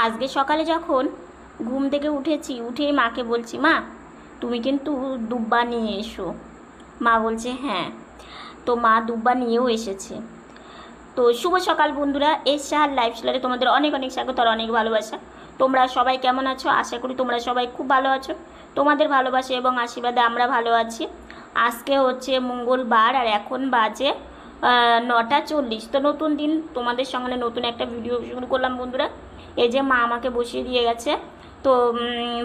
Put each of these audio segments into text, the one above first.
আজকে সকালে যখন ঘুম থেকে উঠেছি, উঠেই মাকে বলছি, মা তুমি কিন্তু দুব্বা নিয়ে এসো। মা বলছে হ্যাঁ। তো মা দুব্বা নিয়েও এসেছে। তো শুভ সকাল বন্ধুরা, সাহার লাইফস্টাইলে তোমাদের অনেক অনেক স্বাগত আর অনেক ভালোবাসা। তোমরা সবাই কেমন আছো? আশা করি তোমরা সবাই খুব ভালো আছো। তোমাদের ভালোবাসা এবং আশীর্বাদে আমরা ভালো আছি। আজকে হচ্ছে মঙ্গলবার আর এখন বাজে 9:40। তো নতুন দিন, তোমাদের সঙ্গে নতুন একটা ভিডিও শুরু করলাম বন্ধুরা। এই যে মা আমাকে বসিয়ে দিয়ে গেছে। তো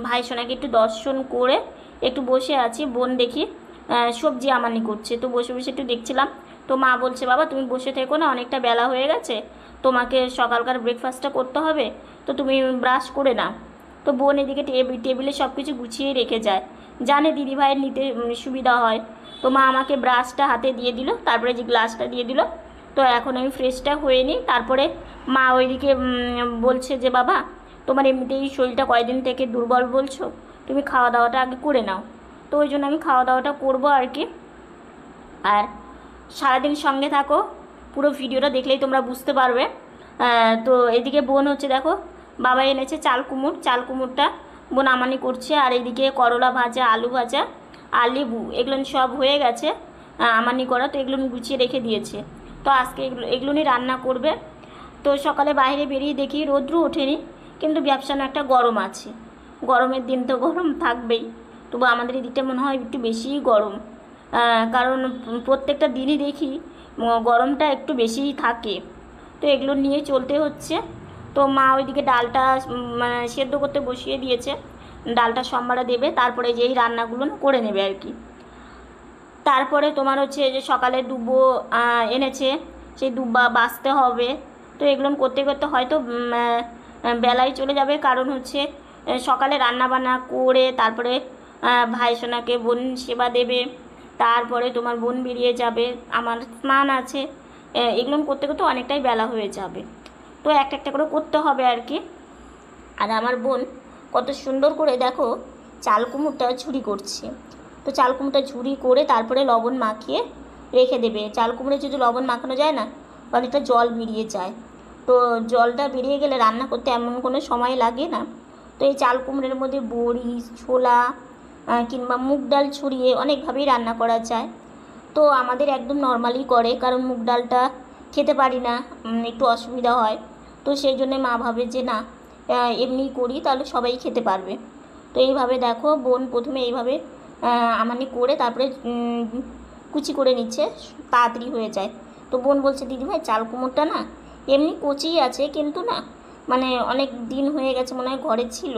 ভাই সোনাকে একটু দর্শন করে একটু বসে আছি। বোন দেখি সবজি আমানি করছে, তো বসে বসে একটু দেখছিলাম। তো মা বলছে, বাবা তুমি বসে থেকো না, অনেকটা বেলা হয়ে গেছে, তোমাকে সকালকার ব্রেকফাস্টটা করতে হবে, তো তুমি ব্রাশ করে নাও। তো বোন এদিকে টেবিলে সব কিছু গুছিয়ে রেখে যায়, জানে দিদিভাইয়ের নিতে সুবিধা হয়। তো মা আমাকে ব্রাশটা হাতে দিয়ে দিল, তারপরে যে গ্লাসটা দিয়ে দিল। তো এখন আমি ফ্রেশটা হয়ে নিই। তারপরে মা ওইদিকে বলছে যে, বাবা তোমার এমনিতেই শরীরটা কয়েকদিন থেকে দুর্বল বলছো, তুমি খাওয়া দাওয়াটা আগে করে নাও। তো ওই জন্য আমি খাওয়া দাওয়াটা করবো আর কি। আর সারাদিন সঙ্গে থাকো, পুরো ভিডিওটা দেখলেই তোমরা বুঝতে পারবে। তো এদিকে বোন হচ্ছে দেখো, বাবা এনেছে চাল কুমড়, চাল কুমড়টা বোন আমানি করছে। আর এদিকে করলা ভাজা, আলু ভাজা আর লেবু, এগুলো সব হয়ে গেছে আমানি করা। তো এগুলো গুছিয়ে রেখে দিয়েছে। তো আজকে এগুলো নিয়ে রান্না করবে। তো সকালে বাইরে বেরিয়ে দেখি রোদ্রু ওঠেনি, কিন্তু ব্যবসানো একটা গরম আছে। গরমের দিন তো গরম থাকবেই, তবু আমাদের এদিকটা মনে হয় একটু বেশিই গরম। কারণ প্রত্যেকটা দিনই দেখি গরমটা একটু বেশিই থাকে। তো এগুলো নিয়ে চলতে হচ্ছে। তো মা ওইদিকে ডালটা সেদ্ধ করতে বসিয়ে দিয়েছে, ডালটা সোমবারে দেবে, তারপরে যেই রান্নাগুলো করে নেবে আর কি। তারপরে তোমার হচ্ছে যে সকালে দুব্বো এনেছে, সেই দুব্বা বাছতে হবে। তো এগুলো করতে করতে হয়তো বেলায় চলে যাবে, কারণ হচ্ছে সকালে রান্না বান্না করে তারপরে ভাই সোনাকে বোন সেবা দেবে, তারপরে তোমার বোন বেরিয়ে যাবে, আমার স্নান আছে, এগুলো করতে করতে অনেকটাই বেলা হয়ে যাবে। তো একটা একটা করে করতে হবে আর কি। আর আমার বোন কত সুন্দর করে দেখো চাল কুমড়োটা ঝুরি করছে। তো চাল কুমড়োটা ঝুরি করে তারপরে লবণ মাখিয়ে রেখে দেবে। চাল কুমড়ো যদি লবণ মাখানো যায় না, অনেকটা জল বেরিয়ে যায়। তো জলটা বেরিয়ে গেলে রান্না করতে এমন কোনো সময় লাগে না। তো এই চাল কুমড়োর মধ্যে বড়ি, ছোলা কিংবা মুগ ডাল ছড়িয়ে অনেকভাবেই রান্না করা যায়। তো আমাদের একদম নর্মালি করে, কারণ মুগ ডালটা খেতে পারি না, একটু অসুবিধা হয়। তো সেই জন্যে মা ভাবে যে না, এমনি করি তাহলে সবাই খেতে পারবে। তো এইভাবে দেখো বোন প্রথমে এইভাবে আমানি করে তারপরে কুচি করে নিচ্ছে, তাড়াতাড়ি হয়ে যায়। তো বোন বলছে, দিদিভাই চাল কুমড়োটা না এমনি কচিই আছে, কিন্তু না মানে অনেক দিন হয়ে গেছে মনে হয় ঘরে ছিল,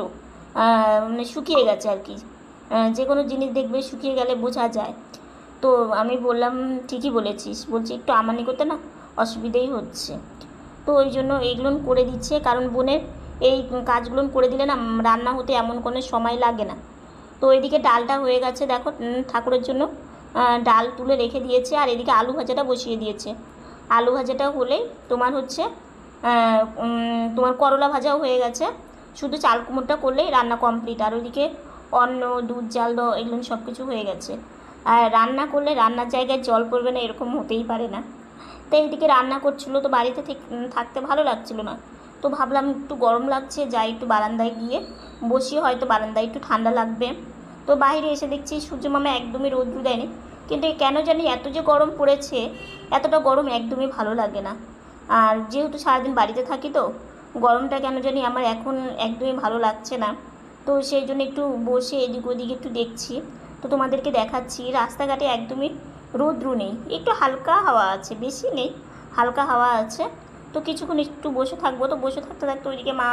মানে শুকিয়ে গেছে আর কি। যে কোনো জিনিস দেখবে শুকিয়ে গেলে বোঝা যায়। তো আমি বললাম ঠিকই বলেছিস, বলছি একটু আমানি করতে না অসুবিধেই হচ্ছে। তো ওই জন্য এইগুলো করে দিচ্ছে, কারণ বোনের এই কাজগুলো করে দিলে না রান্না হতে এমন কোনো সময় লাগে না। তো এদিকে ডালটা হয়ে গেছে দেখো, ঠাকুরের জন্য ডাল তুলে রেখে দিয়েছে। আর এদিকে আলু ভাজাটা বসিয়ে দিয়েছে। আলু ভাজাটা হলেই তোমার হচ্ছে তোমার করলা ভাজাও হয়ে গেছে, শুধু চাল কুমড়োটা করলেই রান্না কমপ্লিট। আর ওইদিকে অন্ন, দুধ, জাল এগুলো সব কিছু হয়ে গেছে। আর রান্না করলে রান্নার জায়গায় জল পড়বে না এরকম হতেই পারে না। তো এইদিকে রান্না করছিল, তো বাড়িতে থাকতে ভালো লাগছিল না। তো ভাবলাম একটু গরম লাগছে, যাই একটু বারান্দায় গিয়ে বসি, হয়তো বারান্দায় একটু ঠান্ডা লাগবে। তো বাইরে এসে দেখছি সূর্যমামা একদমই রোদ্দু দেয়নি, কিন্তু কেন জানি এত যে গরম পড়েছে, এতটা গরম একদমই ভালো লাগে না। আর যেহেতু সারাদিন বাড়িতে থাকি, তো গরমটা কেন জানি আমার এখন একদমই ভালো লাগছে না। তো সেই জন্য একটু বসে এদিক ওদিকে একটু দেখছি। তো তোমাদেরকে দেখাচ্ছি রাস্তাঘাটে একদমই রৌদ্র নেই, একটু হালকা হাওয়া আছে, বেশি নেই, হালকা হাওয়া আছে। তো কিছুক্ষণ একটু বসে থাকবো। তো বসে থাকতে থাকতে ওইদিকে মা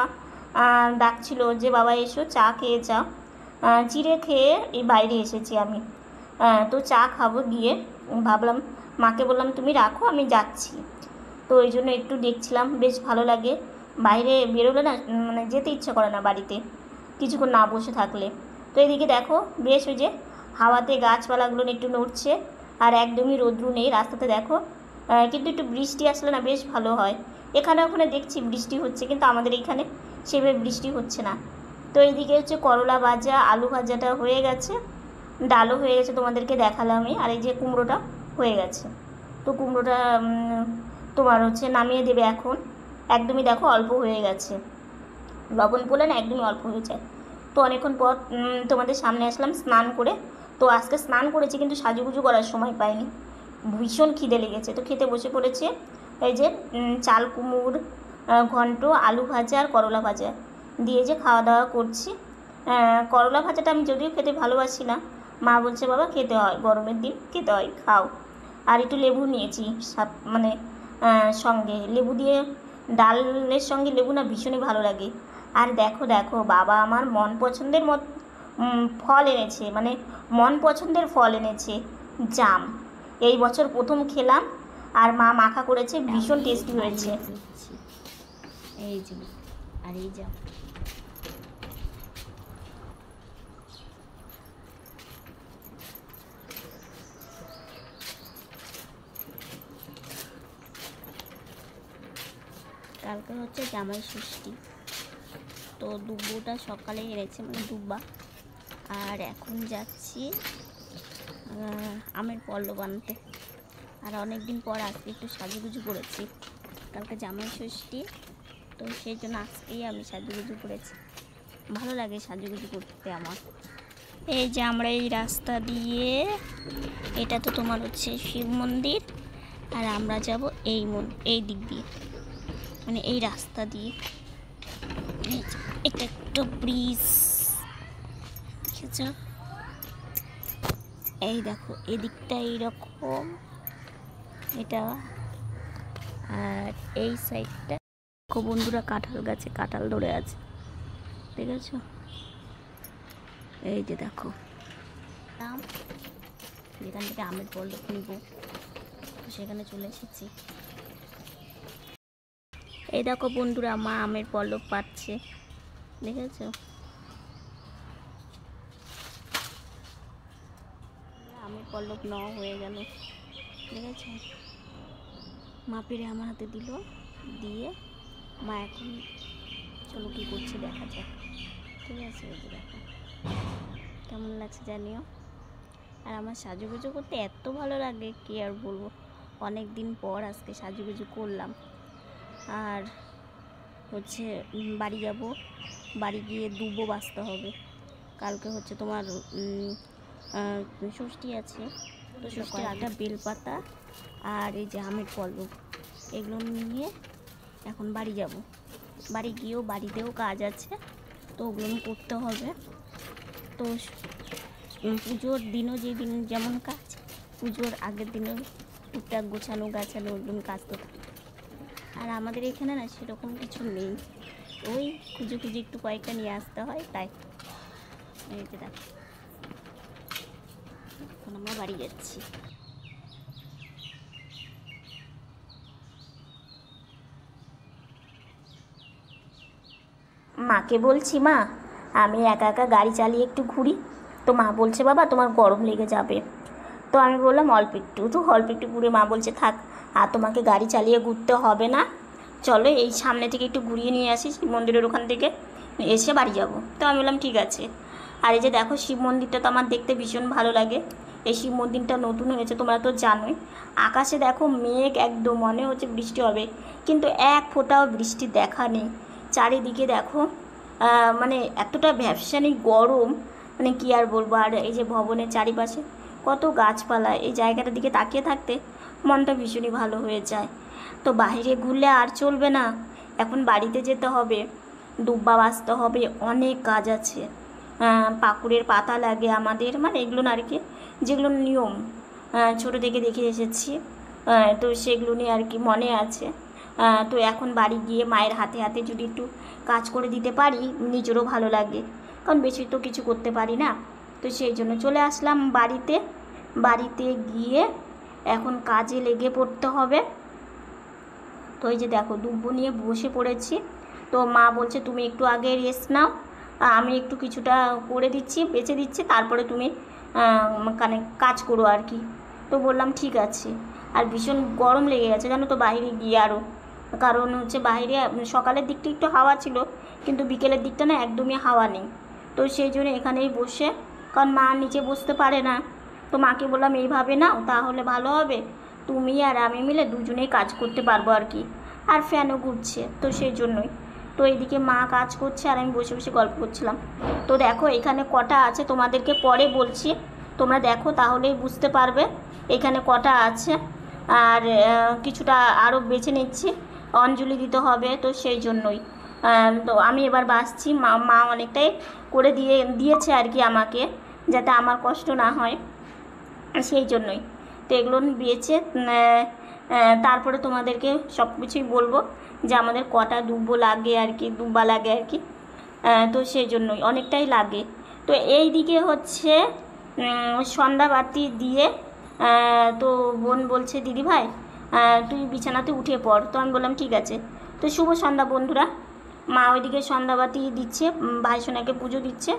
ডাকছিল যে, বাবা এসো চা খেয়ে যাও। চিড়ে খেয়ে এই বাইরে এসেছি আমি। তো চা খাবো গিয়ে, ভাবলাম মাকে বললাম তুমি রাখো আমি যাচ্ছি। তো ওই জন্য একটু দেখছিলাম, বেশ ভালো লাগে বাইরে বেরোলে না, মানে যেতে ইচ্ছে করে না বাড়িতে কিছুক্ষণ না বসে থাকলে। তো এদিকে দেখো বেশ ওই যে হাওয়াতে গাছপালাগুলো একটু নড়ছে, আর একদমই রৌদ্র নেই রাস্তাতে দেখো। কিন্তু একটু বৃষ্টি আসলে না বেশ ভালো হয়। এখানে ওখানে দেখছি বৃষ্টি হচ্ছে, কিন্তু আমাদের এইখানে সেভাবে বৃষ্টি হচ্ছে না। তো এইদিকে হচ্ছে করলা ভাজা, আলু ভাজাটা হয়ে গেছে, ডালও হয়ে গেছে, তোমাদেরকে দেখালামই। আর এই যে কুমড়োটা হয়ে গেছে। তো কুমড়োটা তোমার হচ্ছে নামিয়ে দেবে এখন, একদমই দেখো অল্প হয়ে গেছে। লবণ পড়লে না একদমই অল্প হয়ে যায়। তো অনেকক্ষণ পর তোমাদের সামনে আসলাম স্নান করে। তো আজকে স্নান করেছি কিন্তু সাজুগুজু করার সময় পাইনি, ভীষণ খিদে লেগেছে, তো খেতে বসে পড়েছে। এই যে চাল কুমড়োর ঘন্ট, আলু ভাজা আর করলা ভাজা দিয়ে যে খাওয়া দাওয়া করছি। করলা ভাজাটা আমি যদিও খেতে ভালোবাসি না, মা বলছে বাবা খেতে হয়, গরমের দিন খেতে হয়, খাও। আর একটু লেবু নিয়েছি মানে সঙ্গে লেবু দিয়ে, ডালের সঙ্গে লেবু না ভীষণই ভালো লাগে। আর দেখো দেখো বাবা আমার মন পছন্দের ফল এনেছে, মানে মন পছন্দের ফল এনেছে, জাম। এই বছর প্রথম খেলাম, আর মা মাখা করেছে, ভীষণ টেস্টি হয়েছে। এই যে আর এই জাম, কালকে হচ্ছে জামাই ষষ্ঠী, তো দুব্বুটা সকালে এনেছে, মানে দুব্বা। আর এখন যাচ্ছি আমের পল্লব আনতে। আর অনেক দিন পর আজকে একটু সাজুগুজু করেছি, কালকে জামাই ষষ্ঠী, তো সেই জন্য আজকেই আমি সাজুগুজু করেছি। ভালো লাগে সাজুগুজু করতে আমার। এই যে আমরা এই রাস্তা দিয়ে, এটা তো তোমার হচ্ছে শিব মন্দির, আর আমরা যাব এই দিক দিয়ে, মানে এই রাস্তা দিয়ে। এটা একটা ব্রিজ, দেখেছ? এই দেখো এদিকটা এইরকম, এটা, আর এই সাইডটা দেখো বন্ধুরা, কাঁঠাল গাছে কাঁঠাল ধরে আছে, ঠিক আছে? এই যে দেখো আম, যেখান থেকে আমের পল্লব নিব, সেখানে চলে এসেছি। এই দেখো বন্ধুরা, মা আমের পল্লব পাচ্ছে, দেখেছ? আমের পল্লব নেওয়া হয়ে গেল, দেখেছ? মা পেরে আমার হাতে দিল, দিয়ে মা এখন চলো কী করছে দেখা যাক, ঠিক আছে? এই যে দেখো কেমন লাগছে জানিও। আর আমার সাজুগুজু করতে এত ভালো লাগে কি আর বলবো, অনেক দিন পর আজকে সাজুগুজু করলাম। আর হচ্ছে বাড়ি যাব, বাড়ি গিয়ে দুব্বো বাছতে হবে, কালকে হচ্ছে তোমার ষষ্ঠী আছে, তো ষষ্ঠীর আগে বেলপাতা আর এই যে আমের পল্লব, এগুলো নিয়ে এখন বাড়ি যাব। বাড়ি গিয়েও বাড়িতেও কাজ আছে, তো ওগুলো করতে হবে। তো পুজোর দিনও যেদিন যেমন কাজ, পুজোর আগের দিনও টুকটাক গোছানো গাছানো ওগুলো কাজ তো থাকে। আর আমাদের এখানে না সেরকম কিছু নেই, ওই খুঁজে খুঁজে একটু কয়েকটা নিয়ে আসতে হয়, তাই। এই যে দেখো এখন আমরা বাড়ি যাচ্ছি। মাকে বলছি মা আমি একা একা গাড়ি চালিয়ে একটু ঘুরি, তো মা বলছে বাবা তোমার গরম লেগে যাবে। তো আমি বললাম অল্প একটু ঘুরে। মা বলছে থাক, আর তোমাকে গাড়ি চালিয়ে ঘুরতে হবে না, চলো এই সামনে থেকে একটু ঘুরিয়ে নিয়ে আসি, শিব মন্দিরের ওখান থেকে এসে বাড়ি যাব। তো আমি বললাম ঠিক আছে। আর এই যে দেখো শিব মন্দিরটা তো আমার দেখতে ভীষণ ভালো লাগে, এই শিব মন্দিরটা নতুন হয়েছে তোমরা তো জানোই। আকাশে দেখো মেঘ, একদম মনে হচ্ছে বৃষ্টি হবে, কিন্তু এক ফোঁটাও বৃষ্টি দেখা নেই। চারিদিকে দেখো মানে এতটা ভ্যাপসানি গরম, মানে কী আর বলবো। আর এই যে ভবনের চারিপাশে কত গাছপালা, এই জায়গাটার দিকে তাকিয়ে থাকতে মনটা ভীষণই ভালো হয়ে যায়। তো বাইরে ঘুরলে আর চলবে না, এখন বাড়িতে যেতে হবে, দুব্বা বাছতে হবে, অনেক কাজ আছে। পাকুড়ের পাতা লাগে আমাদের, মানে এগুলো না আর কি, যেগুলো নিয়ম ছোটো থেকে দেখে এসেছি, তো সেগুলো নিয়ে আর কি মনে আছে। তো এখন বাড়ি গিয়ে মায়ের হাতে হাতে যদি একটু কাজ করে দিতে পারি নিজেরও ভালো লাগে, কারণ বেশি তো কিছু করতে পারি না। তো সেই জন্য চলে আসলাম বাড়িতে গিয়ে এখন কাজে লেগে পড়তে হবে। তো এই যে দেখো দুব্বো নিয়ে বসে পড়েছি, তো মা বলছে তুমি একটু আগে রেস্ট নাও, আমি একটু কিছুটা করে দিচ্ছি, বেছে দিচ্ছি, তারপরে তুমি কাজ করো আর কি। তো বললাম ঠিক আছে। আর ভীষণ গরম লেগে গেছে জানো তো বাইরে গিয়ে আরও, কারণ হচ্ছে বাইরে সকালের দিকটা একটু হাওয়া ছিল, কিন্তু বিকেলের দিকটা না একদমই হাওয়া নেই। তো সেই জন্য এখানেই বসে, কারণ মা নিচে বসতে পারে না, তো মাকে বললাম এইভাবে নাও তাহলে ভালো হবে, তুমি আর আমি মিলে দুজনেই কাজ করতে পারবো আর কি। আর ফ্যানও ঘুরছে, তো সেই জন্যই তো এইদিকে মা কাজ করছে আর আমি বসে বসে গল্প করছিলাম। তো দেখো এখানে কটা আছে তোমাদেরকে পরে বলছি, তোমরা দেখো তাহলেই বুঝতে পারবে এখানে কটা আছে। আর কিছুটা আরও বেছে নিচ্ছি, অঞ্জলি দিতে হবে, তো সেই জন্যই তো আমি এবার বাছছি। মা অনেকটাই করে দিয়েছে আর কি আমাকে, যাতে আমার কষ্ট না হয়, সেই জন্যই। তো এগুলো বেছে তারপরে তোমাদেরকে সব কিছুই বলবো যে আমাদের কটা দুব্বো লাগে আর কি, দুব্বা লাগে আর কি। তো সেই জন্যই অনেকটাই লাগে। তো এই দিকে হচ্ছে সন্ধ্যাবাতি দিয়ে তো বোন বলছে দিদি ভাই তুই বিছানাতে উঠে পড়। তো আমি বললাম ঠিক আছে। তো শুভ সন্ধ্যা বন্ধুরা। মা ওইদিকে সন্ধ্যাবাতি দিচ্ছে, ভাইসোনাকে পুজো দিচ্ছে,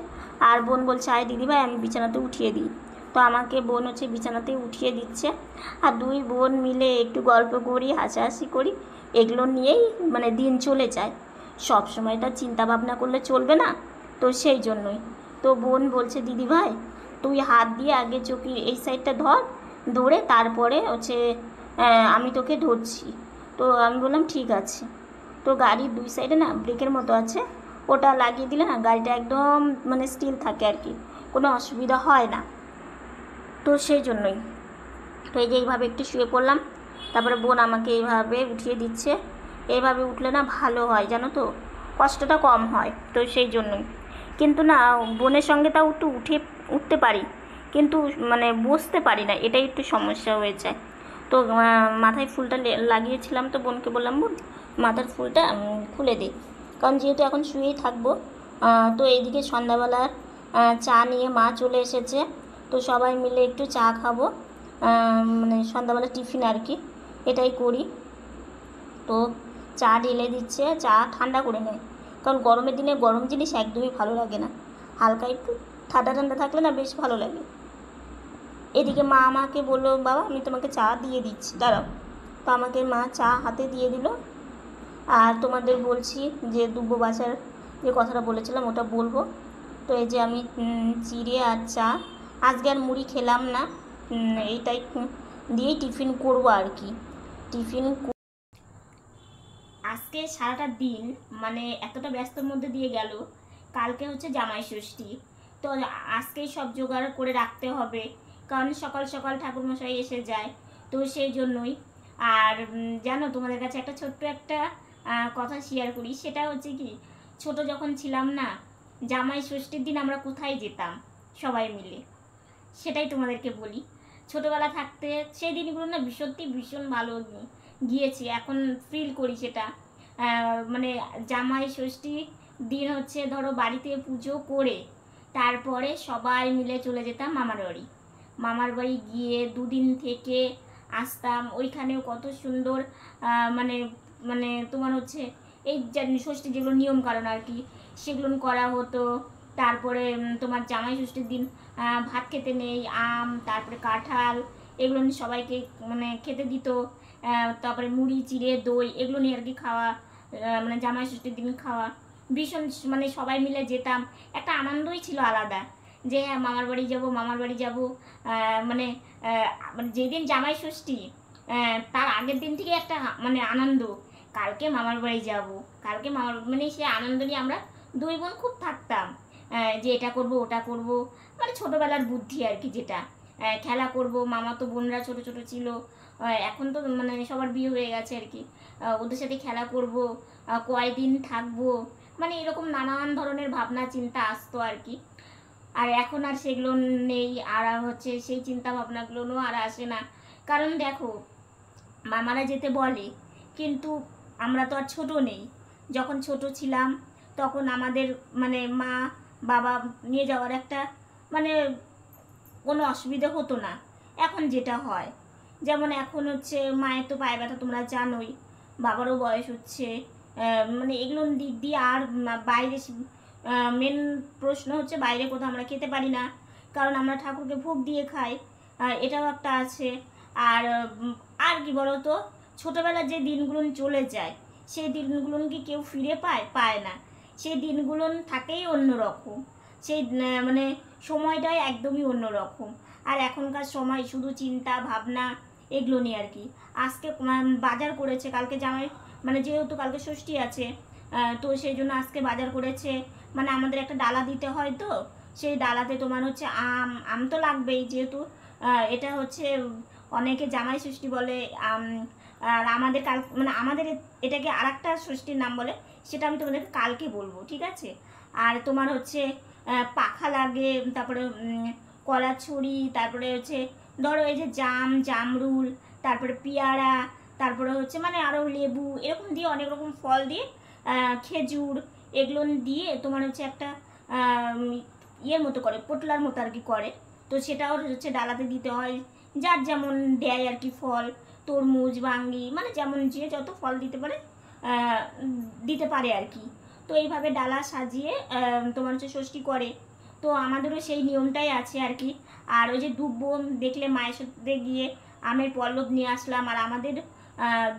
আর বোন বলছে আয় দিদি ভাই আমি বিছানাতে উঠিয়ে দিই। তো আমাকে বোন হচ্ছে বিছানাতে উঠিয়ে দিচ্ছে, আর দুই বোন মিলে একটু গল্প করি, হাসাহাসি করি, এগুলো নিয়েই মানে দিন চলে যায়। সব সময়টা চিন্তা ভাবনা করলে চলবে না, তো সেই জন্যই। তো বোন বলছে দিদি ভাই তুই হাত দিয়ে আগে চোখের এই সাইডটা ধরে তারপরে হচ্ছে আমি তোকে ধরছি। তো আমি বললাম ঠিক আছে। তো গাড়ির দুই সাইডে না ব্রেকের মতো আছে, ওটা লাগিয়ে দিলে না গাড়িটা একদম মানে স্টিল থাকে আর কি, কোনো অসুবিধা হয় না। তো সেই জন্যই। তো এই যে এইভাবে একটু শুয়ে পড়লাম, তারপরে বোন আমাকে এইভাবে উঠিয়ে দিচ্ছে। এইভাবে উঠলে না ভালো হয় জানো তো, কষ্টটা কম হয়, তো সেই জন্যই। কিন্তু না বোনের সঙ্গে তাও একটু উঠতে পারি, কিন্তু মানে বসতে পারি না, এটাই একটু সমস্যা হয়ে যায়। তো মাথায় ফুলটা লাগিয়েছিলাম, তো বোনকে বললাম বোন মাথার ফুলটা খুলে দিই, কারণ যেহেতু এখন শুয়েই থাকবো। তো এইদিকে সন্ধ্যাবেলার চা নিয়ে মা চলে এসেছে, তো সবাই মিলে একটু চা খাবো, মানে সন্ধ্যাবেলা টিফিন আর কি, এটাই করি। তো চা ঢেলে দিচ্ছে, চা ঠান্ডা করে নেয়, কারণ গরমের দিনে গরম জিনিস একদমই ভালো লাগে না, হালকা একটু ঠান্ডা ঠান্ডা থাকলে না বেশ ভালো লাগে। এদিকে মা আমাকে বললো বাবা আমি তোমাকে চা দিয়ে দিচ্ছি, দাঁড়াও। তো আমাকে মা চা হাতে দিয়ে দিল। আর তোমাদের বলছি যে দুব্বো বাছার যে কথাটা বলেছিলাম ওটা বলবো। তো এই যে আমি চিড়ে আর চা, আজকে আর মুড়ি খেলাম না, এইটাই দিয়েই টিফিন করবো আর কি। আজকে সারাটা দিন মানে এতটা ব্যস্তর মধ্যে দিয়ে গেল, কালকে হচ্ছে জামাই ষষ্ঠী, তো আজকেই সব জোগাড় করে রাখতে হবে, কারণ সকাল সকাল ঠাকুরমশাই এসে যায়, তো সেই জন্যই। আর জানো তোমাদের কাছে একটা ছোট্ট একটা কথা শেয়ার করি, সেটা হচ্ছে কি, ছোট যখন ছিলাম না, জামাই ষষ্ঠীর দিন আমরা কোথায় যেতাম সবাই মিলে, সেটাই তোমাদেরকে বলি। ছোটোবেলা থাকতে সেই দিনগুলো না সত্যি ভীষণ ভালো গিয়েছি, এখন ফিল করি সেটা। মানে জামাই ষষ্ঠী দিন হচ্ছে ধরো বাড়িতে পুজো করে তারপরে সবাই মিলে চলে যেতাম মামার বাড়ি গিয়ে দুদিন থেকে আসতাম। ওইখানেও কত সুন্দর মানে মানে তোমার হচ্ছে এই ষষ্ঠী যেগুলো নিয়ম কারণ আর কি সেগুলো করা হতো। তারপরে তোমার জামাই ষষ্ঠীর দিন ভাত খেতে নেই, আম তারপরে কাঁঠাল এগুলো নিয়ে সবাইকে মানে খেতে দিত। তারপরে মুড়ি চিড়ে দই এগুলো নিয়ে আর কি খাওয়া, মানে জামাই ষষ্ঠীর দিন খাওয়া ভীষণ, মানে সবাই মিলে যেতাম, একটা আনন্দই ছিল আলাদা, যে হ্যাঁ মামার বাড়ি যাব। মানে মানে যেদিন জামাই ষষ্ঠী তার আগের দিন থেকে একটা মানে আনন্দ, কালকে মামার বাড়ি যাব, কালকে মামার মানে সে আনন্দ নিয়ে আমরা দুই বোন খুব থাকতাম, যে এটা করব ওটা করব, মানে ছোটোবেলার বুদ্ধি আর কি, যেটা খেলা করব। মামা তো বোনরা ছোট ছোট ছিল, এখন তো মানে সবার বিয়ে হয়ে গেছে আর কি, ওদের সাথে খেলা করব, কয়দিন থাকবো, মানে এরকম নানান ধরনের ভাবনা চিন্তা আসতো আর কি। আর এখন আর সেগুলো নেই, আর হচ্ছে সেই চিন্তা ভাবনাগুলোও আর আসে না, কারণ দেখো মামারা যেতে বলে কিন্তু আমরা তো আর ছোট নেই। যখন ছোট ছিলাম তখন আমাদের মানে মা বাবা নিয়ে যাওয়ার একটা মানে কোনো অসুবিধা হতো না। এখন যেটা হয়, যেমন এখন হচ্ছে মায়ের তো পায়ে ব্যথা তোমরা জানোই, বাবারও বয়স হচ্ছে, মানে এগুলোর দিক দিয়ে আর বাইরে মেন প্রশ্ন হচ্ছে বাইরে কোথাও আমরা খেতে পারি না, কারণ আমরা ঠাকুরকে ভোগ দিয়ে খাই, এটাও একটা আছে। আর আর কি বলতো, ছোটোবেলার যে দিনগুলো চলে যায় সেই দিনগুলো কি কেউ ফিরে পায় না, সেই দিনগুলো থাকেই অন্যরকম, সেই মানে সময়টাই একদমই অন্যরকম। আর এখনকার সময় শুধু চিন্তা ভাবনা এগুলো নিয়ে আর কি। আজকে বাজার করেছে, কালকে জামাই মানে যেহেতু কালকে ষষ্ঠী আছে, তো সেই জন্য আজকে বাজার করেছে, মানে আমাদের একটা ডালা দিতে হয়, তো সেই ডালাতে তোমার হচ্ছে আম আম তো লাগবেই, যেহেতু এটা হচ্ছে অনেকে জামাই ষষ্ঠী বলে। আর আমাদের কাল মানে আমাদের এটাকে আর একটা ষষ্ঠীর নাম বলে, সেটা আমি তোমাদেরকে কালকে বলবো, ঠিক আছে। আর তোমার হচ্ছে পাখা লাগে, তারপরে কলা ছুরি, তারপরে হচ্ছে ধরো এই যে জামরুল, তারপরে পেয়ারা, তারপরে হচ্ছে মানে আরও লেবু, এরকম দিয়ে অনেক রকম ফল দিয়ে, খেজুর, এগুলো দিয়ে তোমার হচ্ছে একটা ইয়ের মতো করে, পোটলার মতো আর কি করে। তো সেটাও হচ্ছে ডালাতে দিতে হয়, যার যেমন দেয় আর কি ফল, তরমুজ, বাঙ্গি, মানে যেমন যে যত ফল দিতে পারে আর কি। তো এইভাবে ডালা সাজিয়ে তোমার হচ্ছে ষষ্ঠী করে। তো আমাদেরও সেই নিয়মটাই আছে আর কি। আর ওই যে দুব্বো দেখলে মায়ের সাথে গিয়ে আমের পল্লব নিয়ে আসলাম। আর আমাদের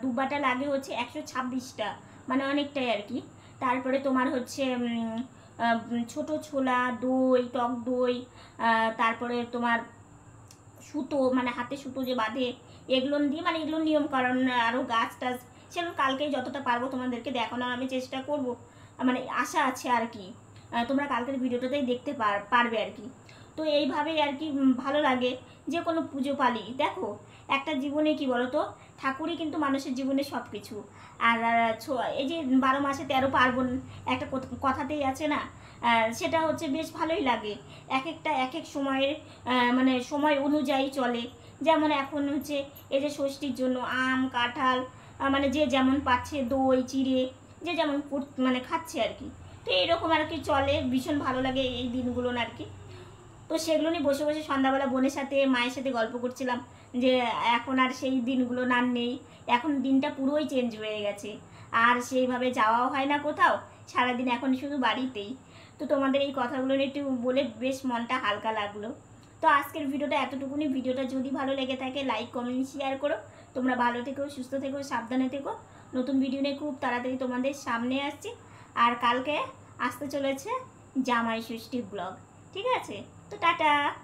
দুব্বাটা লাগে হচ্ছে 126টা, মানে অনেকটাই আর কি। তারপরে তোমার হচ্ছে ছোট ছোলা, দই, টক দই, তারপরে তোমার সুতো, মানে হাতে সুতো যে বাঁধে, এগুলো দিয়ে, মানে এগুলো নিয়ম কারণ আরও গাছ টাছ, সেগুলো কালকেই যতটা পারবো তোমাদেরকে দেখানোর আমি চেষ্টা করব, মানে আশা আছে আর কি। তোমরা কালকের ভিডিওটাতেই দেখতে পারবে আর কি। তো এইভাবেই আর কি ভালো লাগে যে কোনো পুজো পালি। দেখো একটা জীবনে কি বলো তো, ঠাকুরই কিন্তু মানুষের জীবনে সব কিছু। আর এই যে 12 মাসে 13 পার্বণ একটা কথাতেই আছে না, সেটা হচ্ছে বেশ ভালোই লাগে। এক একটা এক এক সময়ের মানে সময় অনুযায়ী চলে। যেমন এখন হচ্ছে এই যে ষষ্ঠীর জন্য আম, কাঁঠাল, মানে যে যেমন পাচ্ছে, দই চিড়ে যে যেমন মানে খাচ্ছে আর কি। তো এইরকম আর কি চলে, ভীষণ ভালো লাগে এই দিনগুলো আর কি। তো সেগুলো নিয়ে বসে বসে সন্ধ্যাবেলা বোনের সাথে মায়ের সাথে গল্প করছিলাম যে এখন আর সেই দিনগুলো না নেই, এখন দিনটা পুরোই চেঞ্জ হয়ে গেছে। আর সেইভাবে যাওয়াও হয় না কোথাও, সারাদিন এখন শুধু বাড়িতেই। তো তোমাদের এই কথাগুলো নিয়ে একটু বলে বেশ মনটা হালকা লাগলো। তো আজকের ভিডিওটা এতটুকুনি। ভিডিওটা যদি ভালো লেগে থাকে লাইক, কমেন্ট, শেয়ার করো। তোমরা ভালো থেকো, সুস্থ থেকো, সাবধানে থেকো। নতুন ভিডিও নিয়ে খুব তাড়াতাড়ি তোমাদের সামনে আসছি। আর কালকে আসতে চলেছে জামাই ষষ্ঠী ব্লগ, ঠিক আছে? তো টাটা।